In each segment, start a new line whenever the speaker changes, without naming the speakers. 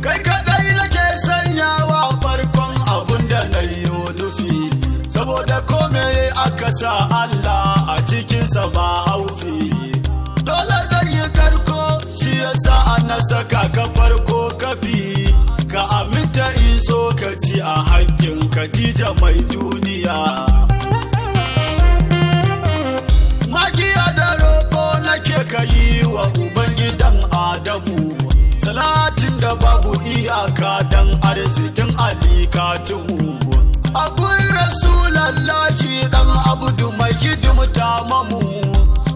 kai kadai nake sanyawa farkon abun da na yi nufi, saboda kome aka sa Allah a cikinsa ba haufi. Dole zai yi karko, shi yasa na saka ka farko kafi, ka aminta in so ka ci a haƙƙin Khadija mai duniya. Magiya da roƙo nake ka yi wa Ubangidan Adamu, salatin da babu iyaka dan arzikin alikatumu. A gurin Rasulallahi dan Abdu mai hidimta mamu,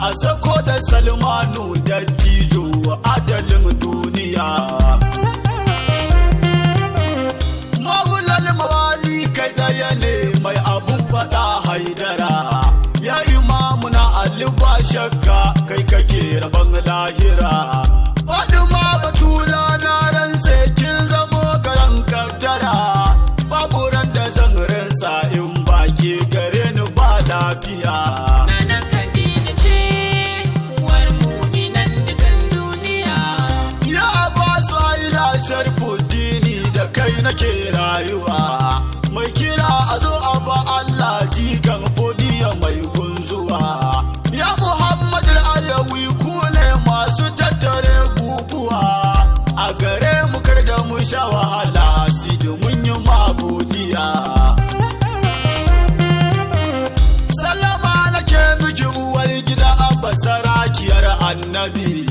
a sako da Salmanu da Tijo adalin duniya. Maulal mawali kai daya ne mai abun faɗa Haidara, ya imamu na Ali ba shakka kai kake rabon lahira. Faduma Batula na rantse kin zamo garan kaddara, babu ran da zan ransa in baki gare ni ba lafiya.
Nana Khadija ce uwar mu'minan dukan duniya.
Ya Abbasu Haila Sharfuddini da kai nake rayuwa, mai kira a zo a ba Allah jikan fodiya mai gunzuwa. Ya Muhammad Alawi ku ne masu tattare guguwa, a gare mu kar da mu sha wahala sidi mun yi magodiya. Sallama nake miki uwar gida Abba sarakiyar annabi,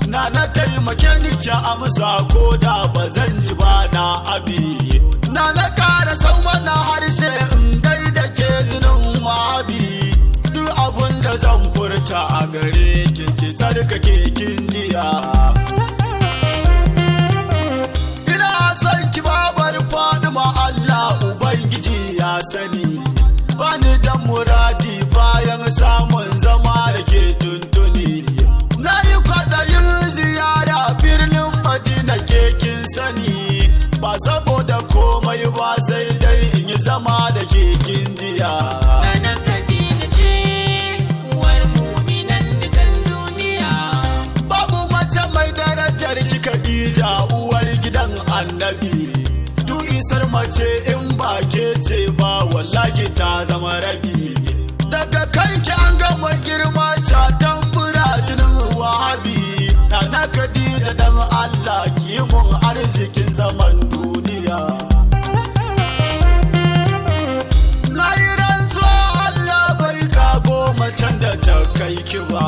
na taimake ni ki amsa ko da ba zan ji ba na abi. Na kara sau mana harshe in gaida ke jinin wabi, duk abun da zan furta a gare ki ki tsarkake kin jiya. Ina son ki babar Fadima Allah Ubangiji ya sani, bani da muradi bayan samun zama da ke tuntuni. Na yi kwaɗayin ziyara birnin Madina ke kin sani, ba saboda komai ba sai dai in yi zama da ke kin jiya.
Nana Khadija ce uwar mu'minan dukan duniya.
Babu mace mai darajar ki Khadija uwar gidan annabi, duk isar mace in ba ke ce ba wallahi ta zama rabi. Daga kanki an gama girma shatan burajinin wahabi, Nana Khadija dan Allah ki mun arzikin zaman duniya. Na yi rantsuwa Allah bai kago macen da ta kai ki ba,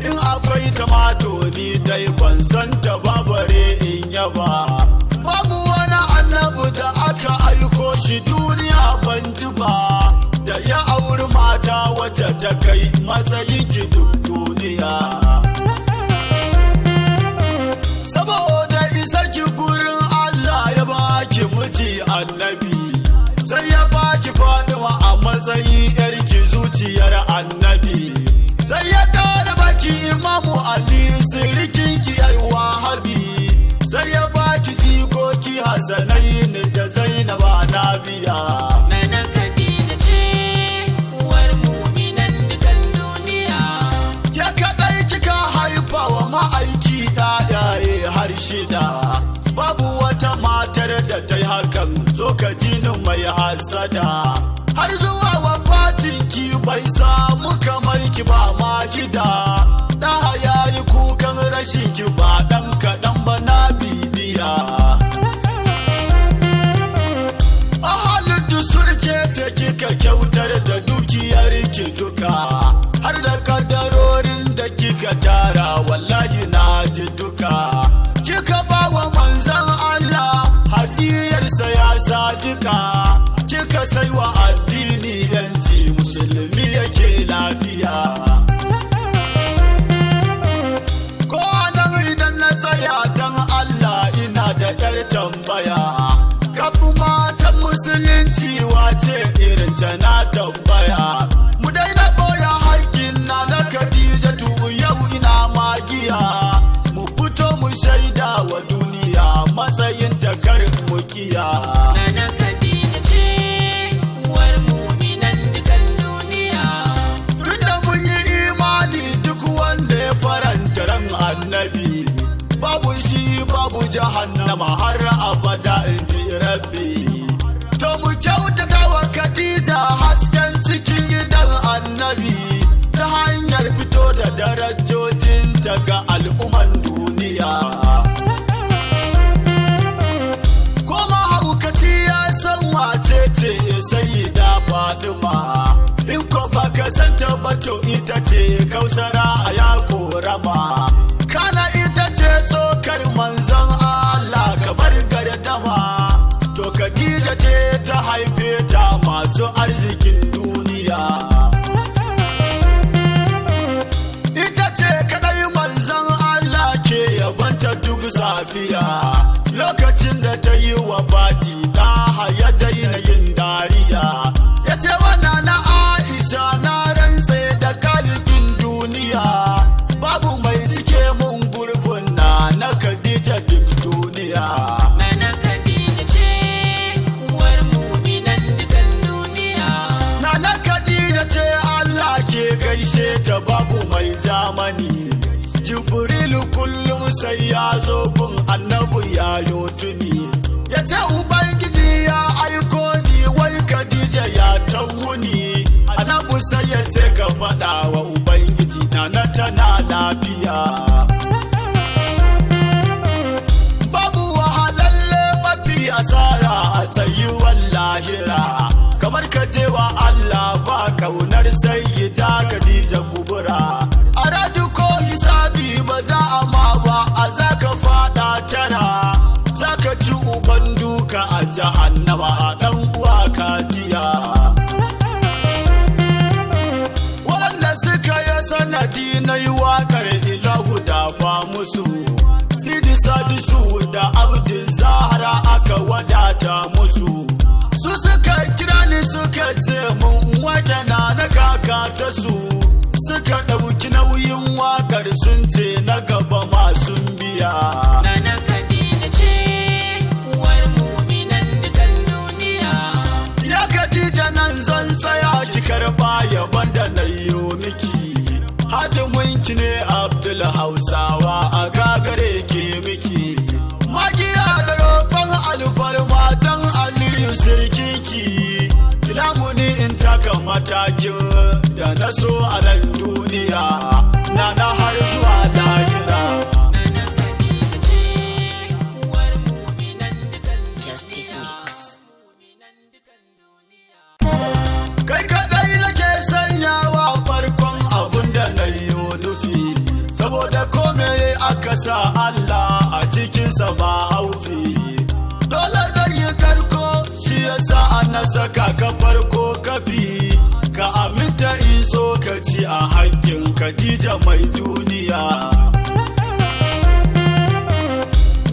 in akwai tamato ni dai ban san ta babare in yaba. Babu wani annabi da aka aiko shi duniya ban ji ba, da ya auri mata wacce ta kai matsayin ki duk duniya. Saboda isar ki gurin Allah ya baki miji annabi, sai ya baki Fadima a matsayin yarki zuciyar annabi, sai ya kara baki Imamu Ali sirikin ki yar wahabi, sai ya baki jikoki Hassanain da Zainaba Nabiya.
Nana Khadija ce uwar mu'minan dukan duniya.
Ya kadai kika haifa wa ma'aiki ɗayaye har shida, babu wata matar da ta yi hakan zo ka jinin mai hasada. Har zuwa wafatin ki bai samu kamar ki ba ma gida, ɗaha ya yi kukan rashin ki ba ɗan kaɗan ba na bibiya. Ahalin surke ce kika kyautar da dukiyar ki duka, har da kadarorin da kika tara wallahi na ji duka. Kika ba wa manzan Allah hadiyarsa ya sadika, kika sai wa addini yanci musulmi yake lafiya. Ko nan idan na tsaya dan Allah ina da ƴar tambaya, kafin matan musulunci wace irin ta na tambaya. Mu daina ɓoye haƙƙin Nana Khadijatu yau ina magiya, mu fito mu shaida wa duniya matsayin takar mukiya.
Nana Khadija ce uwar mu'minan dukan duniya.
Tunda mun yi imani duk wanda ya faranta ran annabi, babu shi babu jahannama har korama. Kana ita ce tsokar manzon Allah ka bar gardama. To Khadija ce ta haife ta masu arzikin duniya. Ita ce kadai manzon Allah ke yabanta duk safiya. Lokacin da ta yi wafati ta haya daina yin dariya. Ya ce wana na Aisha na rantse da kalikin duniya. Babu mai cike mun gurbin na Khadija duk duniya.
Nana Khadija ce uwar mu'minan dukan duniya.
Nana Khadija ce Allah ke gaishe ta babu mai zamani. Jibrilu kullum sai ya zo gun annabi ya yotuni. Ya ce Ubangiji ya aiko ni wai Khadija ya tawuni. Annabi sai ya ce ka faɗa wa Ubangiji na tana lafiya. Babu wahalalle mafi asara a tsayuwar lahira. Kamar ka je wa Allah ba kaunar sayyida Khadija kubura. A radu ko hisabi ba za a ma ba a za ka fada tara. Za ka ci uban duka a jahannama a ɗan uwa kajiya. Waɗanda suka yi sanadi na yi waƙar ilahu da ba musu. Sidi Sadisu da Abdul Zahra aka wadata musu. Su suka kira ni suka ce mun waje na kaka ta su. Suka ɗauki nauyin waƙar sun ce na gaba masu biya.
Nana Khadija ce uwar mu'minan dukan duniya.
Ya Khadija nan zan tsaya ki karɓa yaban da na yi miki. Hadiminki ne Abdul Hausawa a gagare ke miki. Magiya da roƙon alfarma don Aliyu sirkinki. Kilamuni in taka matakin da na so a nan duniya. Na har zuwa lahira.
Nana Khadija ce uwar mu'minan dukan
Justice Mix.
Kai kadai nake sanyawa farkon abun da na yi nufi. Saboda kome aka sa Allah a cikinsa ba haufi. Dole zai yi karko shi yasa na saka ka farko kafi. Ka aminta in so ka ci a haƙƙin Khadija mai duniya.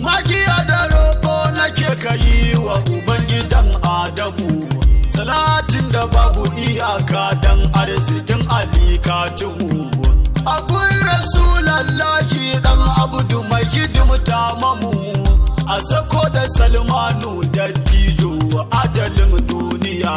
Magiya da roƙo nake ka yi wa Ubangidan Adamu. Salatin da babu iyaka dan arzikin alikatuhu. A gurin Rasulallahi dan Abdu mai hidimta mamu. A sako da Salmanu da Tijo adalin duniya.